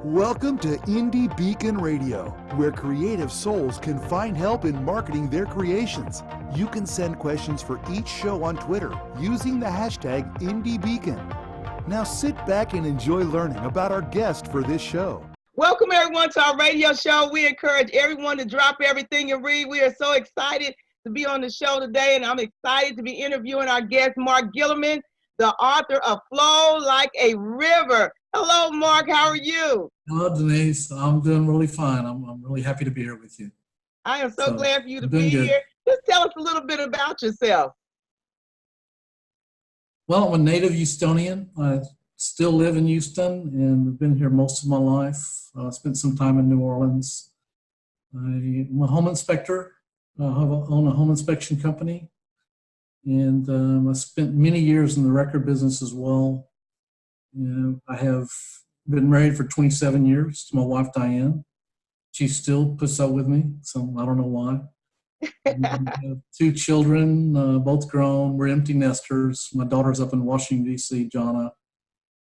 Welcome to Indie Beacon Radio, where creative souls can find help in marketing their creations. You can send questions for each show on Twitter using the hashtag IndieBeacon. Now sit back and enjoy learning about our guest for this show. Welcome everyone to our radio show. We encourage everyone to drop everything and read. We are so excited to be on the show today, and I'm excited to be interviewing our guest, Mark Guillerman, the author of Flow Like a River. Hello, Mark. How are you? Hello, Denise. I'm doing really fine. I'm really happy to be here with you. I am so glad for you to be here. Just tell us a little bit about yourself. Well, I'm a native Houstonian. I still live in Houston and I've been here most of my life. I spent some time in New Orleans. I'm a home inspector. I own a home inspection company. And I spent many years in the record business as well. And I have been married for 27 years to my wife, Diane. She still puts up with me, so I don't know why. I have 2 children, both grown. We're empty nesters. My daughter's up in Washington, D.C., Jonna.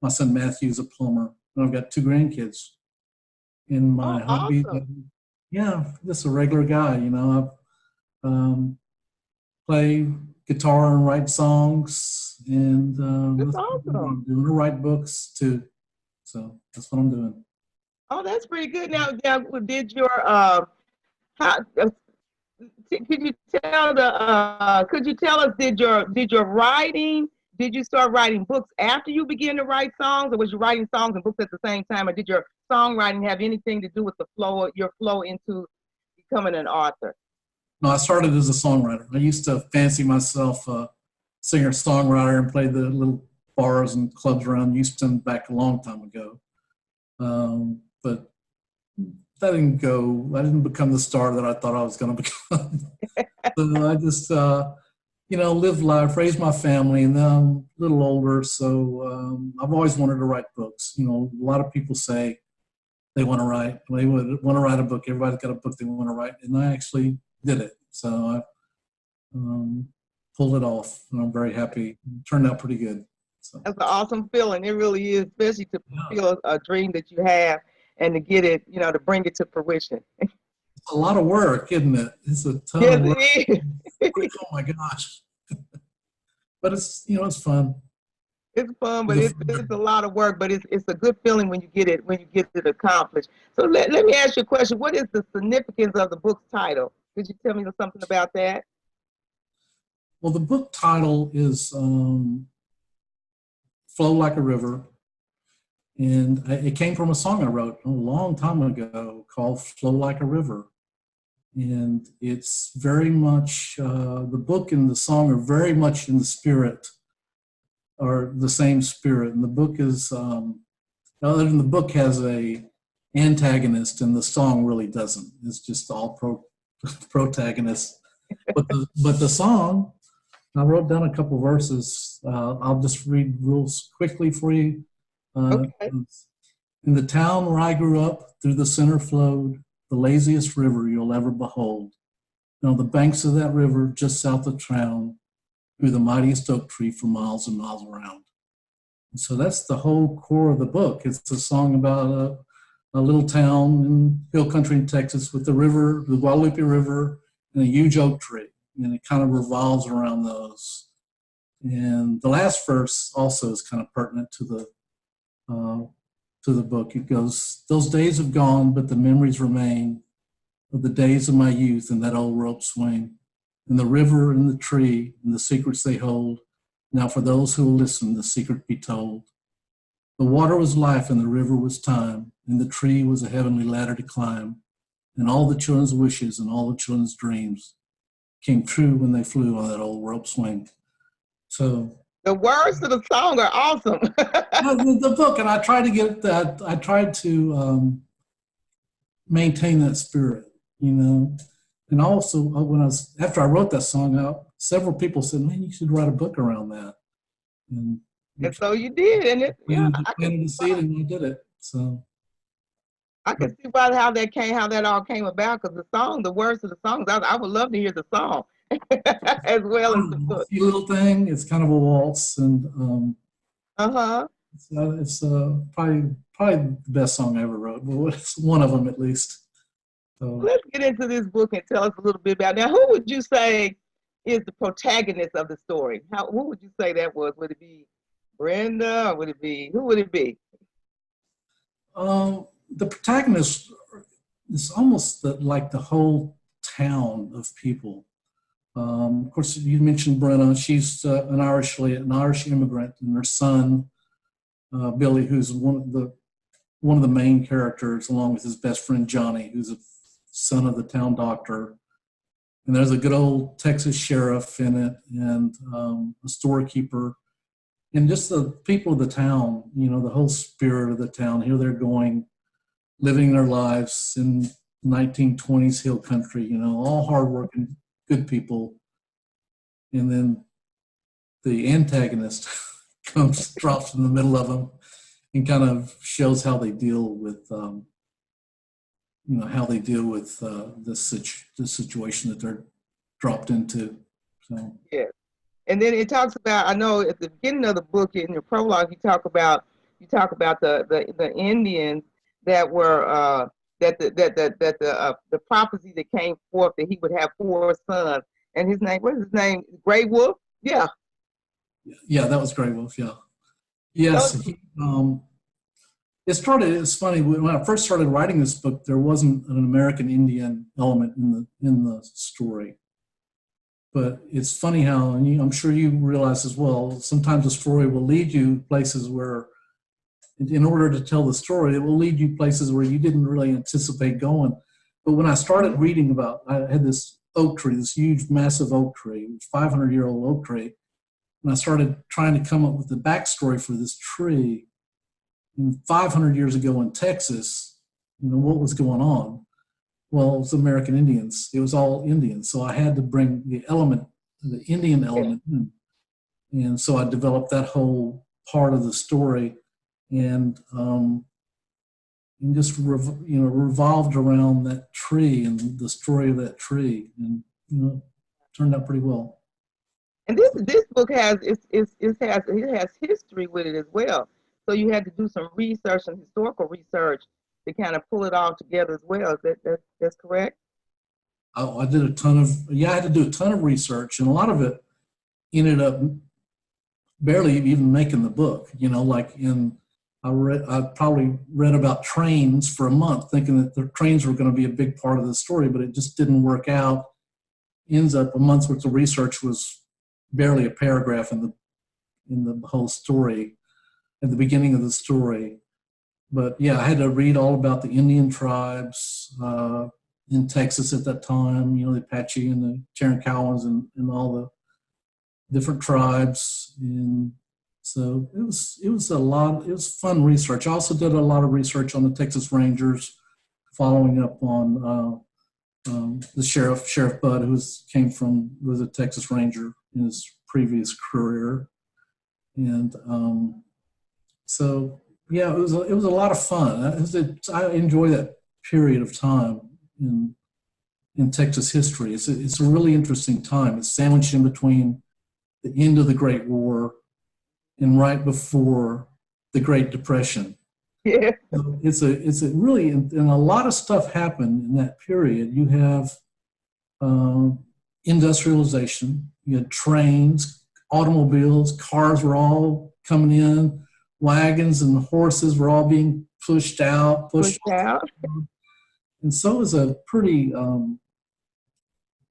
My son, Matthew's a plumber. And I've got 2 grandkids. And my hobby, awesome. Just a regular guy, you know. I play guitar and write songs, and that's awesome. I'm doing to write books too. So that's what I'm doing. Oh, that's pretty good. Now did your could you tell us, did your writing, did you start writing books after you began to write songs, or was you writing songs and books at the same time, or did your songwriting have anything to do with your flow into becoming an author? No, I started as a songwriter. I used to fancy myself a singer-songwriter and played the little bars and clubs around Houston back a long time ago. But that didn't go. I didn't become the star that I thought I was going to become. So I just, lived life, raised my family, and then I'm a little older, so I've always wanted to write books. You know, a lot of people say they want to write. They would want to write a book. Everybody's got a book they want to write, and I actually did it. So I pulled it off, and I'm very happy. It turned out pretty good. So. That's an awesome feeling. It really is, especially to fulfill a dream that you have and to get it, to bring it to fruition. It's a lot of work, isn't it? It's a ton of work. It is. Oh my gosh. But it's, it's fun. It's fun, but it's a lot of work, but it's a good feeling when you get it accomplished. So let me ask you a question. What is the significance of the book's title? Could you tell me something about that? Well, the book title is Flow Like a River. And it came from a song I wrote a long time ago called Flow Like a River. And it's very much, the book and the song are very much in the spirit, or the same spirit. And the book is, other than the book has a antagonist and the song really doesn't. It's just all protagonist. But the song, I wrote down a couple verses. I'll just read real quickly for you. Okay. In the town where I grew up, through the center flowed the laziest river you'll ever behold. And on the banks of that river, just south of town, grew the mightiest oak tree for miles and miles around. And so that's the whole core of the book. It's a song about a little town in hill country in Texas with the river, the Guadalupe River, and a huge oak tree. And it kind of revolves around those. And the last verse also is kind of pertinent to the book. It goes, those days have gone, but the memories remain of the days of my youth and that old rope swing, and the river and the tree and the secrets they hold. Now for those who will listen, the secret be told. The water was life and the river was time, and the tree was a heavenly ladder to climb, and all the children's wishes and all the children's dreams came true when they flew on that old rope swing. So the words to the song are awesome. the book, and I tried to get that. I tried to maintain that spirit, And also, after I wrote that song out, several people said, "Man, you should write a book around that." And so you did, and I planted the seed, and I did it. So I can see how that all came about. Because the words of the songs, I would love to hear the song as well as the book. A little thing. It's kind of a waltz, and It's probably the best song I ever wrote. Well, it's one of them at least. So, Let's get into this book and tell us a little bit about. Now, who would you say is the protagonist of the story? Who would you say that was? Would it be Brenda? Or who would it be? the protagonist is almost like the whole town of people. Of course, you mentioned Brenna. She's an Irish immigrant, and her son Billy, who's one of the main characters, along with his best friend Johnny, who's a son of the town doctor. And there's a good old Texas sheriff in it, and a storekeeper, and just the people of the town. You know, the whole spirit of the town. Here they're going, living their lives in 1920s hill country. You know, all hardworking, good people. And then the antagonist drops in the middle of them and kind of shows how they deal with, this situation that they're dropped into. So yeah. And then it talks about, I know at the beginning of the book, in your prologue, you talk about the Indians that were the prophecy that came forth that he would have 4 sons, and his name, what is his name? Gray Wolf? Yeah. Yeah, that was Gray Wolf. Yeah. Yes. It's funny, when I first started writing this book, there wasn't an American Indian element in the story. But it's funny how, and I'm sure you realize as well, sometimes a story will lead you places where, in order to tell the story, it will lead you places where you didn't really anticipate going. But when I started reading about, I had this oak tree, this huge, massive oak tree, 500-year-old oak tree, and I started trying to come up with the backstory for this tree. And 500 years ago in Texas, you know, what was going on? Well, it was American Indians. It was all Indians. So I had to bring the Indian element in. And so I developed that whole part of the story, and just revolved around that tree and the story of that tree, and turned out pretty well. And this book has history with it as well. So you had to do some research and historical research to kind of pull it all together as well. That's correct? I did I had to do a ton of research, and a lot of it ended up barely even making the book. You know, I probably read about trains for a month, thinking that the trains were going to be a big part of the story, but it just didn't work out. Ends up a month's worth of research was barely a paragraph in the whole story, at the beginning of the story. But yeah, I had to read all about the Indian tribes in Texas at that time, you know, the Apache and the Cherokees and all the different tribes. And so it was fun research. I also did a lot of research on the Texas Rangers, following up on the Sheriff Bud, who was a Texas Ranger in his previous career. And so yeah, it was a lot of fun. I enjoy that period of time in Texas history. It's a really interesting time. It's sandwiched in between the end of the Great War and right before the Great Depression. Yeah. So it's a really, and a lot of stuff happened in that period. You have industrialization. You had trains, automobiles, cars were all coming in. Wagons and horses were all being pushed out. And so it was a pretty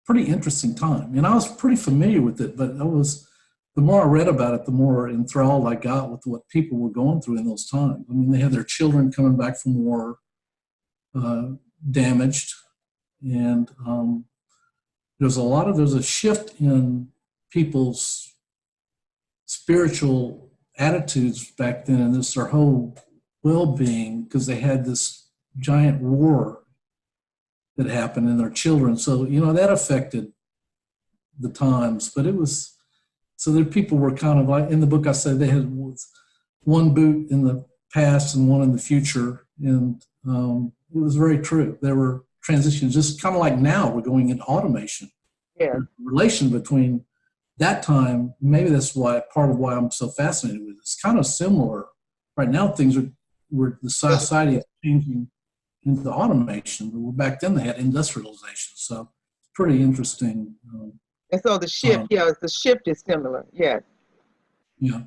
interesting time. And I was pretty familiar with it, but the more I read about it, the more enthralled I got with what people were going through in those times. I mean, they had their children coming back from war, damaged, and there's a shift in people's spiritual attitudes back then, and their whole well-being, because they had this giant war that happened in their children. So, you know, that affected the times. But so the people were kind of like, in the book I said they had one boot in the past and one in the future. And it was very true. There were transitions, just kind of like now we're going into automation. Yeah. The relation between that time, maybe that's part of why I'm so fascinated with it. It's kind of similar right now things the society is changing into automation, but back then they had industrialization. So pretty interesting. And so the shift, the shift is similar. Yes. Yeah.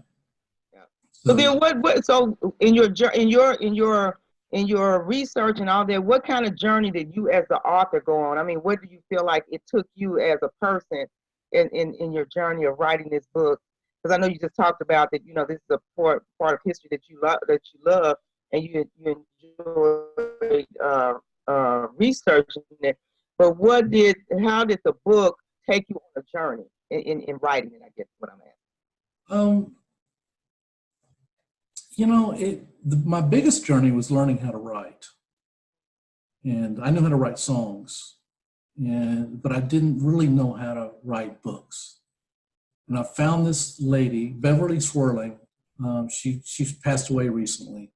So then so in your research and all that, what kind of journey did you as the author go on? I mean, what do you feel like it took you as a person in your journey of writing this book? Because I know you just talked about that, this is a part of history that you love and you enjoy researching it. But how did the book take you on a journey in writing it, I guess is what I'm asking. My biggest journey was learning how to write. And I knew how to write songs, but I didn't really know how to write books. And I found this lady, Beverly Swirling. She's passed away recently,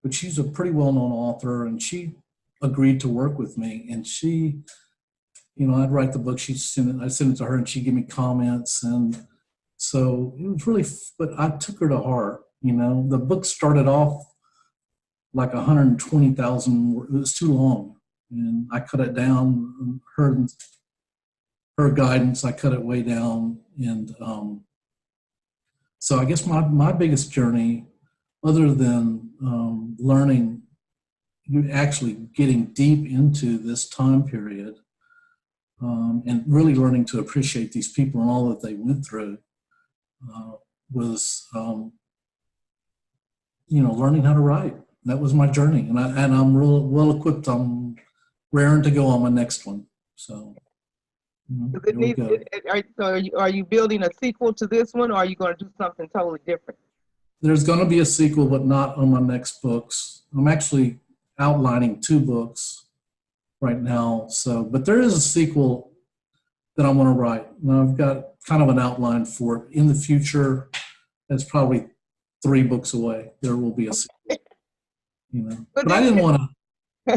but she's a pretty well-known author, and she agreed to work with me. And she, I'd write the book, I'd send it to her, and she'd give me comments. And so it was really, but I took her to heart. The book started off like 120,000 words. It was too long, and I cut it down. Her guidance, I cut it way down. And so I guess my biggest journey, other than learning, actually getting deep into this time period, and really learning to appreciate these people and all that they went through, was learning how to write. That was my journey, and I'm real well equipped. I'm raring to go on my next one. So, Denise, are you building a sequel to this one, or are you going to do something totally different? There's going to be a sequel, but not on my next books. I'm actually outlining 2 books right now. So, but there is a sequel that I want to write. Now I've got kind of an outline for it. In the future, that's probably 3 books away. There will be a sequel. But I didn't want to. I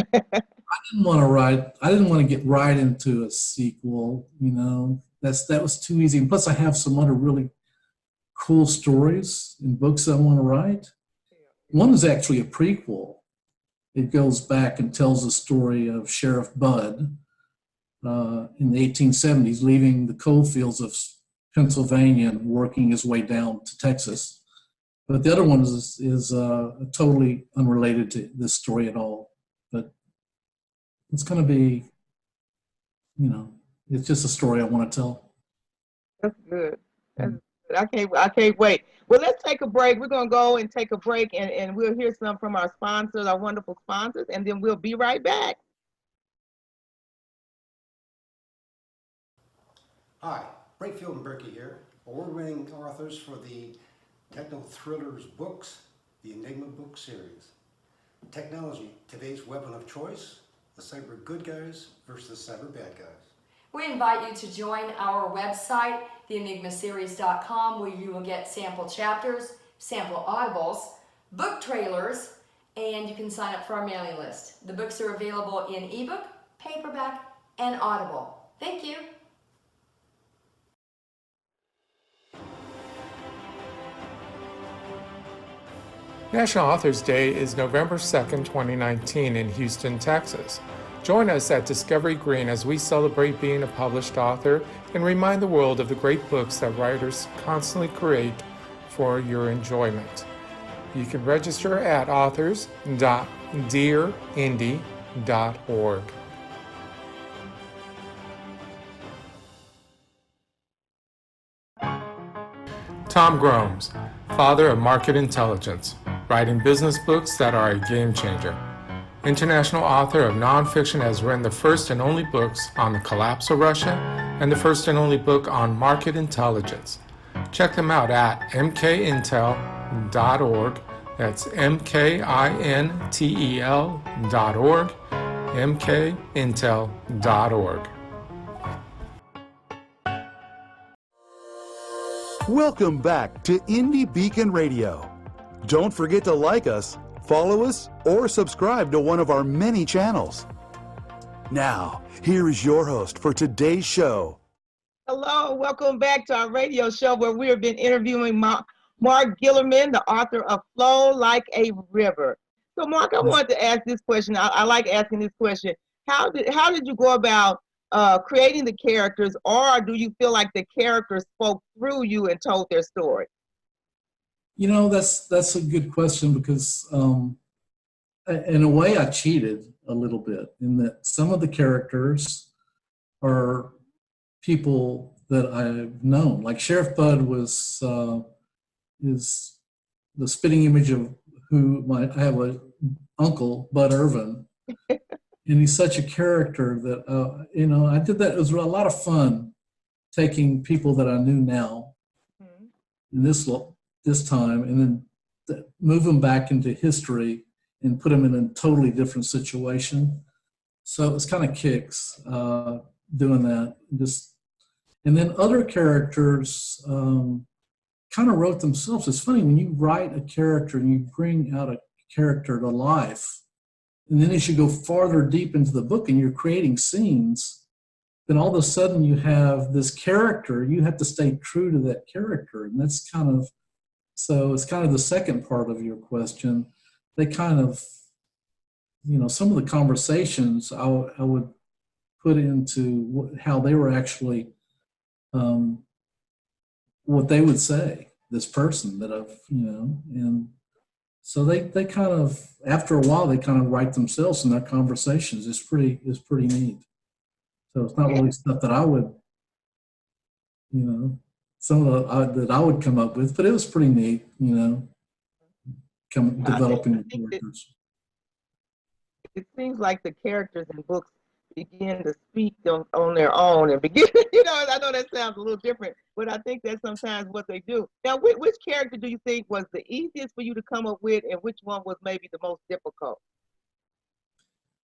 didn't want to get right into a sequel. That was too easy. And plus, I have some other really cool stories and books I want to write. One is actually a prequel. It goes back and tells the story of Sheriff Budd in the 1870s, leaving the coal fields of Pennsylvania and working his way down to Texas. But the other one is totally unrelated to this story at all. But it's going to be, it's just a story I want to tell. That's good. I can't wait. Well, let's take a break. We're going to go and take a break, and we'll hear some from our sponsors, our wonderful sponsors, and then we'll be right back. Hi, Brakefield and Berkey here, award-winning authors for the Techno Thrillers books, the Enigma book series. Technology, today's weapon of choice, the cyber good guys versus the cyber bad guys. We invite you to join our website, theenigmaseries.com, where you will get sample chapters, sample audibles, book trailers, and you can sign up for our mailing list. The books are available in ebook, paperback, and Audible. Thank you. National Authors Day is November 2nd, 2019 in Houston, Texas. Join us at Discovery Green as we celebrate being a published author and remind the world of the great books that writers constantly create for your enjoyment. You can register at authors.dearindy.org. Tom Gromes, father of market intelligence, writing business books that are a game changer. International author of nonfiction, has written the first and only books on the collapse of Russia and the first and only book on market intelligence. Check them out at mkintel.org. That's mkintel.org, mkintel.org. Welcome back to Indie Beacon Radio. Don't forget to like us, follow us, or subscribe to one of our many channels. Now, here is your host for today's show. Hello, welcome back to our radio show where we have been interviewing Mark Guillerman, the author of Flow Like a River. So, Mark, I wanted to ask this question. I like asking this question. How did you go about creating the characters, or do you feel like the characters spoke through you and told their story? You know, that's a good question because in a way I cheated a little bit in that some of the characters are people that I've known. Like Sheriff Bud is the spitting image of I have a uncle, Bud Irvin, and he's such a character that I did that. It was a lot of fun taking people that I knew now in this time, and then move them back into history and put them in a totally different situation. So it's kind of kicks doing that. And then other characters kind of wrote themselves. It's funny when you write a character and you bring out a character to life, and then as you go farther deep into the book and you're creating scenes, then all of a sudden you have this character. You have to stay true to that character, and that's so it's kind of the second part of your question. They kind of, some of the conversations I would put into how they were actually, what they would say, this person that and so they kind of, after a while, they kind of write themselves in their conversations. It's pretty neat. So it's not really stuff that I would, some of that I would come up with, but it was pretty neat, developing the characters. It seems like the characters in books begin to speak on their own and begin, I know that sounds a little different, but I think that's sometimes what they do. Now, which character do you think was the easiest for you to come up with, and which one was maybe the most difficult?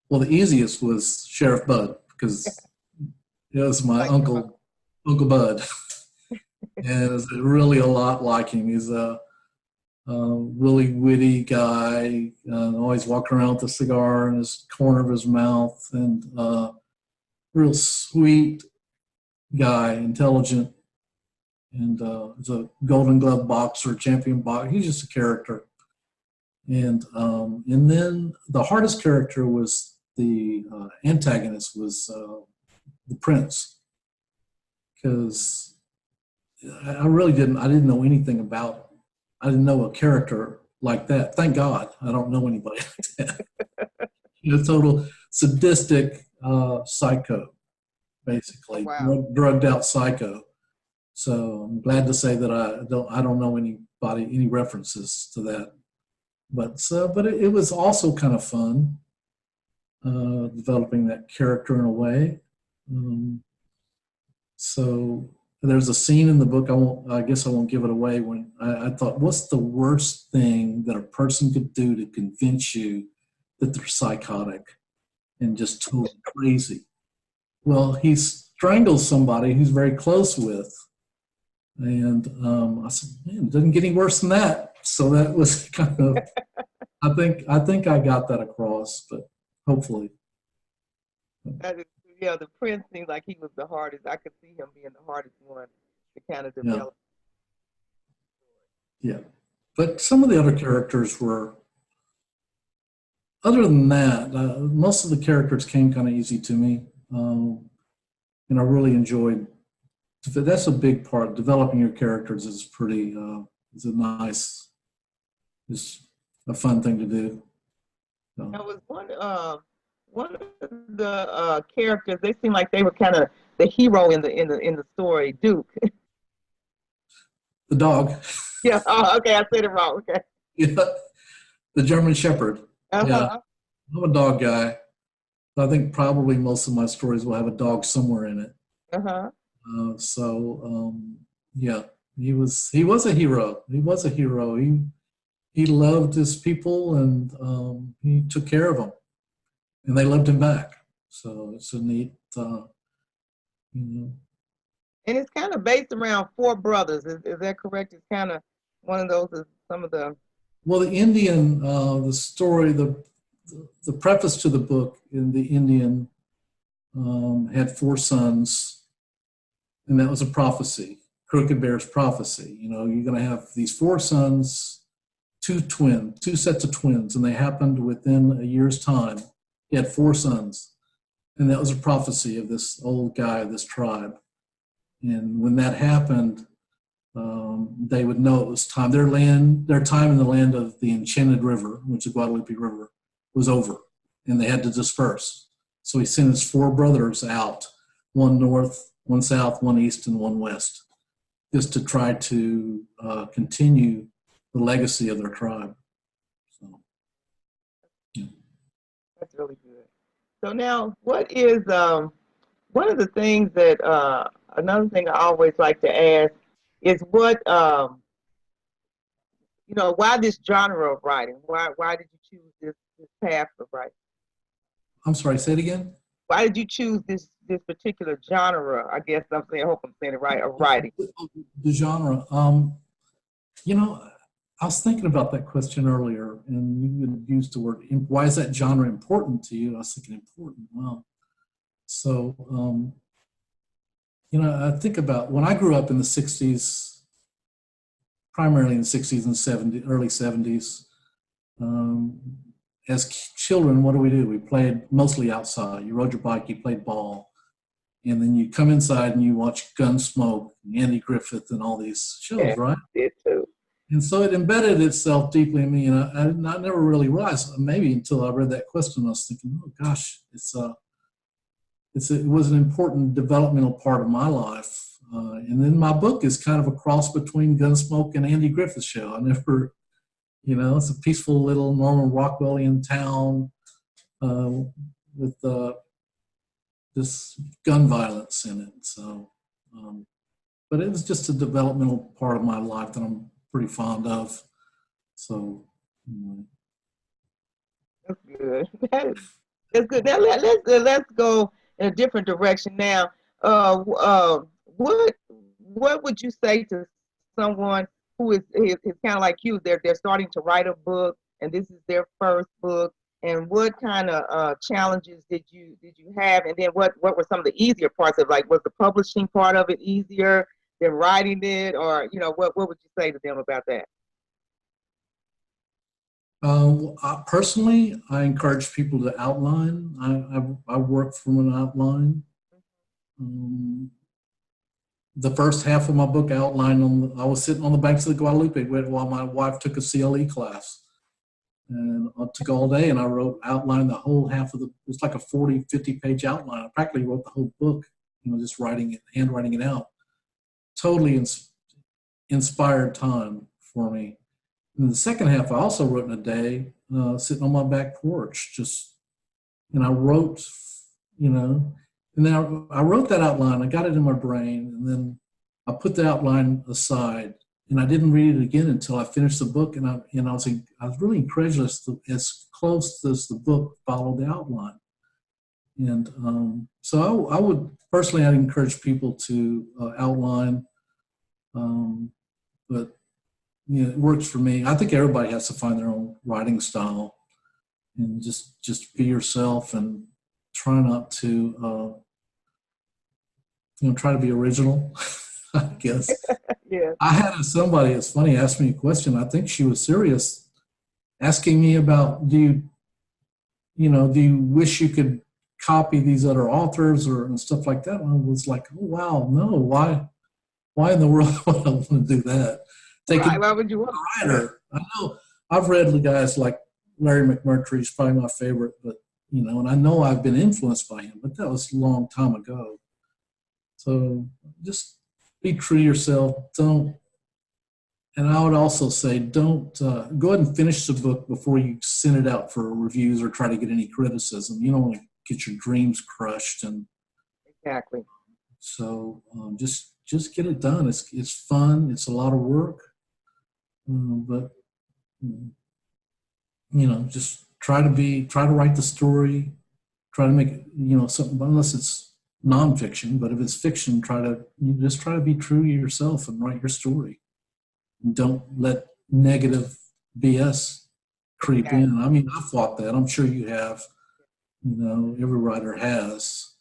Well, the easiest was Sheriff Bud, because it was my Uncle Bud. And it was really a lot like him. He's a really witty guy, always walking around with a cigar in his corner of his mouth, and real sweet guy, intelligent, and he's a Golden Glove boxer, champion boxer. He's just a character. And then the hardest character was the antagonist was the prince, because I didn't know anything about. I didn't know a character like that. Thank God, I don't know anybody like that. Total sadistic psycho, basically. Wow. Drugged out psycho. So I'm glad to say that I don't know any references to that. But it was also kind of fun developing that character in a way. So there's a scene in the book, I guess I won't give it away, when I thought, what's the worst thing that a person could do to convince you that they're psychotic and just totally crazy? Well, he strangles somebody he's very close with. And I said, man, it doesn't get any worse than that. So that was kind of, I think I got that across, but hopefully. The prince seemed like he was the hardest. I could see him being the hardest one to kind of develop. Yeah. But some of the other characters were, other than that, most of the characters came kind of easy to me. And I really enjoyed, that's a big part. Developing your characters is it's a fun thing to do. So. There was one of the characters. They seemed like they were kind of the hero in the story, Duke. The dog. Yeah. Oh, okay. I said it wrong. Okay. Yeah. The German Shepherd. Uh-huh. Yeah. I'm a dog guy. I think probably most of my stories will have a dog somewhere in it. Uh-huh. Yeah, he was a hero. He was a hero. He loved his people, and he took care of them, and they loved him back. So it's a neat, And it's kind of based around four brothers. Is that correct? It's kind of one of those. Some of the. Well, the Indian, the story, the preface to the book in the Indian had four sons, and that was a prophecy. Crooked Bear's prophecy. You know, you're going to have these 4 sons, 2 sets of twins, and they happened within a year's time. He had 4 sons, and that was a prophecy of this old guy, this tribe. And when that happened, they would know it was time. Their time in the land of the Enchanted River, which is the Guadalupe River, was over, and they had to disperse. So he sent his 4 brothers out, 1 north, 1 south, 1 east, and 1 west, just to try to continue the legacy of their tribe. So, yeah. That's really good. So now, what is one of the things that another thing I always like to ask is what you know, why this genre of writing? Why did you choose this path of writing? I'm sorry, say it again. Why did you choose this particular genre? I guess I hope I'm saying it right, of writing. The genre. You know, I was thinking about that question earlier, and you had used the word, why is that genre important to you? I was thinking important. Well, so, you know, I think about when I grew up in the 60s, primarily in the 60s and 70s, early 70s, as children, what do? We played mostly outside. You rode your bike, you played ball, and then you come inside and you watch Gunsmoke, Andy Griffith, and all these shows, right? Did too. And so it embedded itself deeply in me, and I never really realized, maybe until I read that question, I was thinking, oh gosh, it was an important developmental part of my life. And then my book is kind of a cross between Gunsmoke and Andy Griffith's show. I never, you know, it's a peaceful little Norman Rockwellian town with this gun violence in it. So, but it was just a developmental part of my life that I'm pretty fond of. So, anyway. That's good. That's good. Now let's go in a different direction now. What would you say to someone who is kind of like you? They're starting to write a book, and this is their first book. And what kind of challenges did you have? And then what were some of the easier parts of, like, was the publishing part of it easier than writing it, or you know, what would you say to them about that? Personally, I encourage people to outline. I work from an outline. The first half of my book outlined I was sitting on the banks of the Guadalupe while my wife took a CLE class. And I took all day and I outlined the whole half of it's like a 40, 50-page outline. I practically wrote the whole book, you know, just handwriting it out. Totally inspired time for me. And the second half I also wrote in a day, sitting on my back porch, and I wrote, you know, and then I wrote that outline, I got it in my brain, and then I put the outline aside, and I didn't read it again until I finished the book, and I was really incredulous as close as the book followed the outline. And so I would personally, I'd encourage people to outline, but you know, it works for me. I think everybody has to find their own writing style, and just be yourself and try not to, you know, try to be original, I guess. Yeah. I had somebody, it's funny, asked me a question. I think she was serious, asking me about, do you wish you could copy these other authors and stuff like that? And I was like, oh, wow, no, why in the world would I want to do that? Why would you want a writer? I know I've read the guys like Larry McMurtry, he's probably my favorite, but you know, and I know I've been influenced by him, but that was a long time ago. So just be true to yourself. And I would also say, don't go ahead and finish the book before you send it out for reviews or try to get any criticism. You don't want to get your dreams crushed. And exactly. So just get it done. It's fun. It's a lot of work. But you know, just try to write the story, try to make it, you know, something, unless it's nonfiction, but if it's fiction, try to be true to yourself and write your story. And don't let negative BS creep in. I mean, I fought that. I'm sure you have. You know, every writer has.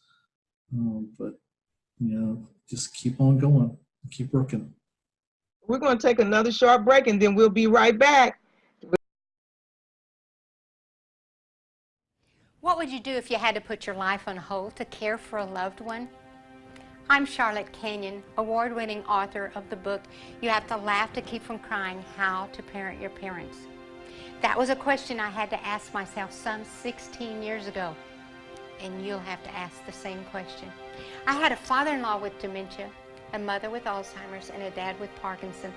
But you know, just keep on going. keep working. We're going to take another short break, and then we'll be right back. What would you do if you had to put your life on hold to care for a loved one? I'm Charlotte Canyon, award-winning author of the book, You Have to Laugh to Keep from Crying, How to Parent Your Parents. That was a question I had to ask myself some 16 years ago, and you'll have to ask the same question. I had a father-in-law with dementia, a mother with Alzheimer's, and a dad with Parkinson,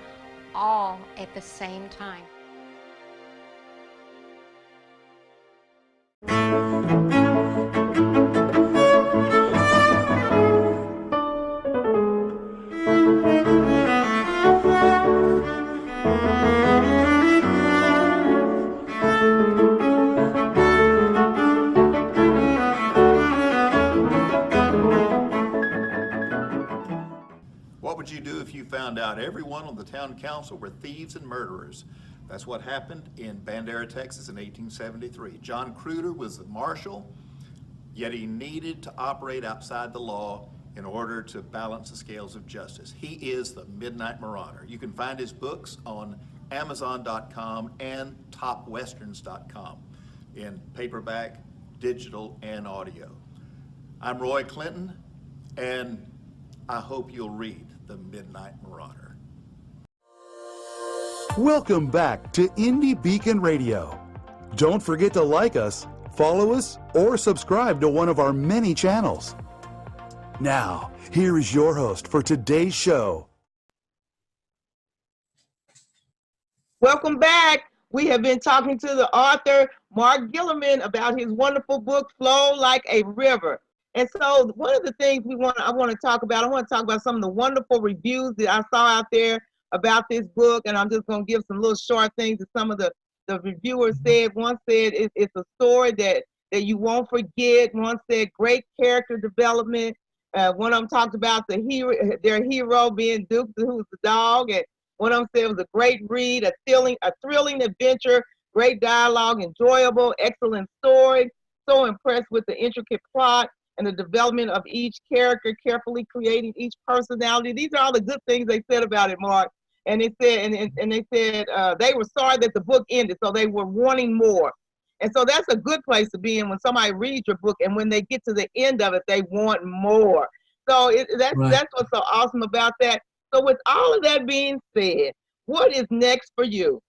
all at the same time. What would you do if you found out everyone on the town council were thieves and murderers? That's what happened in Bandera, Texas in 1873. John Cruder was the marshal, yet he needed to operate outside the law in order to balance the scales of justice. He is the Midnight Marauder. You can find his books on Amazon.com and TopWesterns.com in paperback, digital, and audio. I'm Roy Clinton, and I hope you'll read The Midnight Marauder. Welcome back to Indie Beacon Radio. Don't forget to like us, follow us, or subscribe to one of our many channels. Now, here is your host for today's show. Welcome back. We have been talking to the author, Mark Guillerman, about his wonderful book, Flow Like a River. And so one of the things I want to talk about some of the wonderful reviews that I saw out there about this book, and I'm just going to give some little short things that some of the reviewers said. One said it's a story that you won't forget. One said great character development. One of them talked about their hero being Duke, who's the dog, and one of them said it was a great read, a thrilling adventure, great dialogue, enjoyable, excellent story. So impressed with the intricate plot and the development of each character, carefully creating each personality. These are all the good things they said about it, Mark. And they said, they were sorry that the book ended, so they were wanting more. And so that's a good place to be in when somebody reads your book, and when they get to the end of it, they want more. So that's what's so awesome about that. So with all of that being said, what is next for you?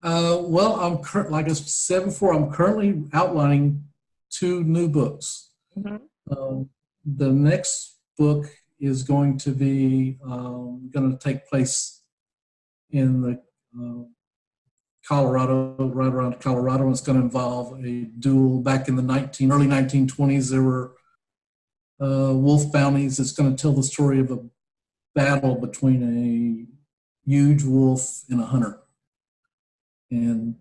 Well, like I said before, I'm currently outlining 2 new books. Mm-hmm. The next book is going to be going to take place in the Colorado, right around Colorado. It's going to involve a duel back in the early 1920s. There were wolf bounties. It's going to tell the story of a battle between a huge wolf and a hunter. And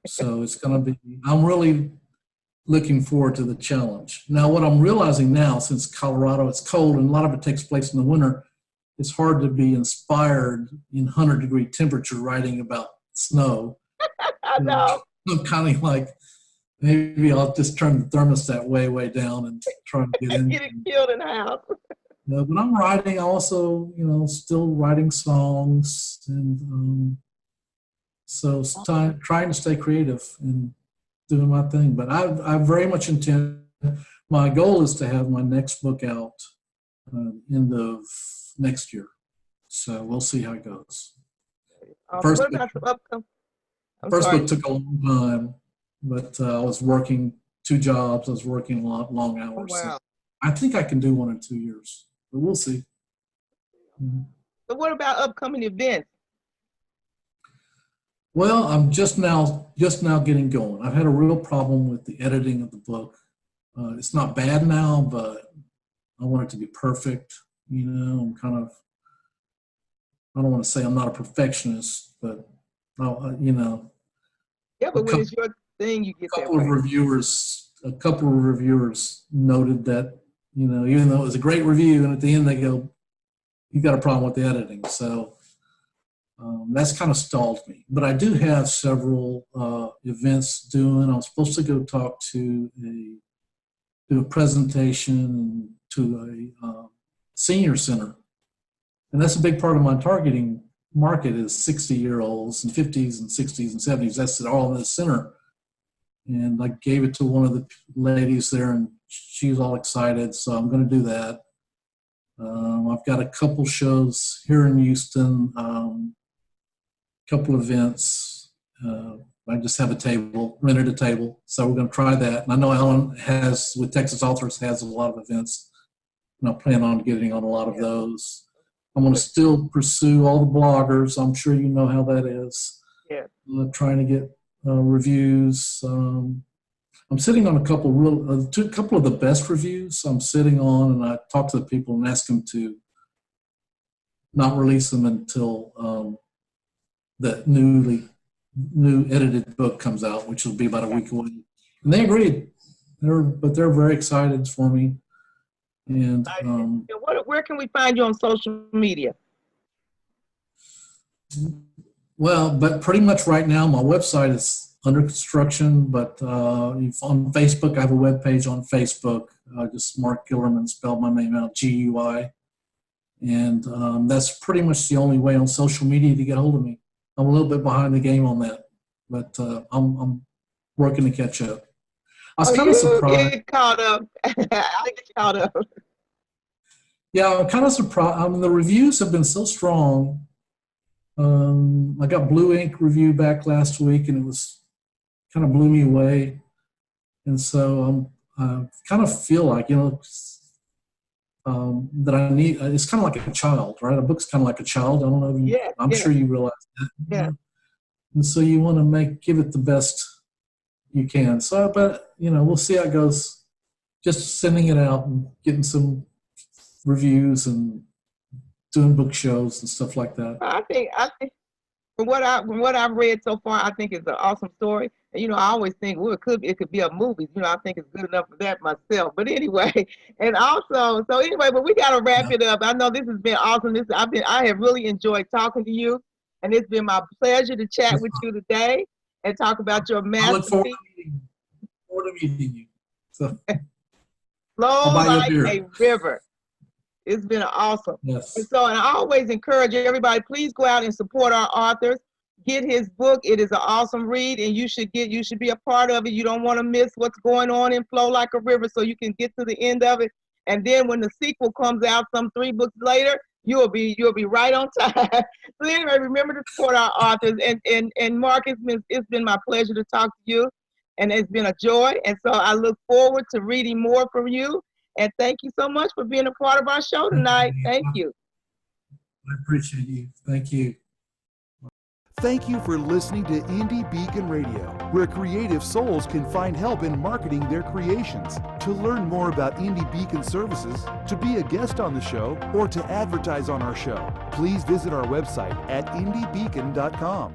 so it's going to be, I'm really looking forward to the challenge. Now, what I'm realizing now, since Colorado, it's cold and a lot of it takes place in the winter, it's hard to be inspired in 100-degree temperature writing about snow. I know. I'm kind of like, maybe I'll just turn the thermostat way down and try to get in. Get it killed in the house. But I'm writing also, still writing songs, and so it's trying to stay creative and doing my thing. But I very much intend, my goal is to have my next book out end of next year. So we'll see how it goes. First book took a long time, but I was working 2 jobs. I was working long hours. Oh, wow. So I think I can do 1 in 2 years, but we'll see. Mm-hmm. So what about upcoming events? Well, I'm just now getting going. I've had a real problem with the editing of the book. It's not bad now, but I want it to be perfect. I'm kind of, I don't want to say I'm not a perfectionist, but Yeah, but when it's your thing, you get that a couple of reviewers noted that, even though it was a great review, and at the end they go, you got a problem with the editing. So that's kind of stalled me. But I do have several events doing. I was supposed to go talk to do a presentation to senior center. And that's a big part of my targeting market is 60-year-olds and 50s and 60s and 70s. That's all in the center. And I gave it to one of the ladies there, and she was all excited. So I'm going to do that. I've got a couple shows here in Houston, couple events. I just have a table, rented a table. So we're going to try that. And I know Ellen has, with Texas Authors, has a lot of events. And I plan on getting on a lot of those. I'm going to still pursue all the bloggers. I'm sure you know how that is. Yeah. Trying to get reviews. I'm sitting on a couple of the best reviews I'm sitting on, and I talk to the people and ask them to not release them until the new edited book comes out, which will be about a week away. And they agreed. They're very excited for me. And where can we find you on social media? Well, but pretty much right now, my website is under construction, but on Facebook, I have a web page on Facebook, just Mark Guillerman, spelled my name out, G-U-I. And that's pretty much the only way on social media to get hold of me. I'm a little bit behind the game on that, but I'm working to catch up. I was kind of surprised. Get caught up. I get caught up. Yeah, I'm kind of surprised. The reviews have been so strong. I got Blue Ink review back last week, and it was kind of blew me away. And so I kind of feel like, that I need, it's kind of like a child, right? A book's kind of like a child. I don't know if you, I'm sure you realize that. Yeah. And so you want to give it the best you can. So, but, we'll see how it goes. Just sending it out and getting some reviews and doing book shows and stuff like that. I think from what I've read so far, I think it's an awesome story. And, I always think, well, it could be a movie. I think it's good enough for that myself. But anyway, and also, but we got to wrap it up. I know this has been awesome. I have really enjoyed talking to you, and it's been my pleasure to chat with you today and talk about your masterpiece. I look forward to meeting you. So, Flow like a river. It's been awesome. Yes. And I always encourage everybody, please go out and support our authors. Get his book. It is an awesome read, and you should be a part of it. You don't want to miss what's going on in Flow Like a River, so you can get to the end of it. And then when the sequel comes out some 3 books later, you'll be right on time. So anyway, remember to support our authors. And Mark, it's been my pleasure to talk to you, and it's been a joy. And so I look forward to reading more from you. And thank you so much for being a part of our show tonight. Thank you. I appreciate you. Thank you. Thank you for listening to Indie Beacon Radio, where creative souls can find help in marketing their creations. To learn more about Indie Beacon services, to be a guest on the show, or to advertise on our show, please visit our website at indiebeacon.com.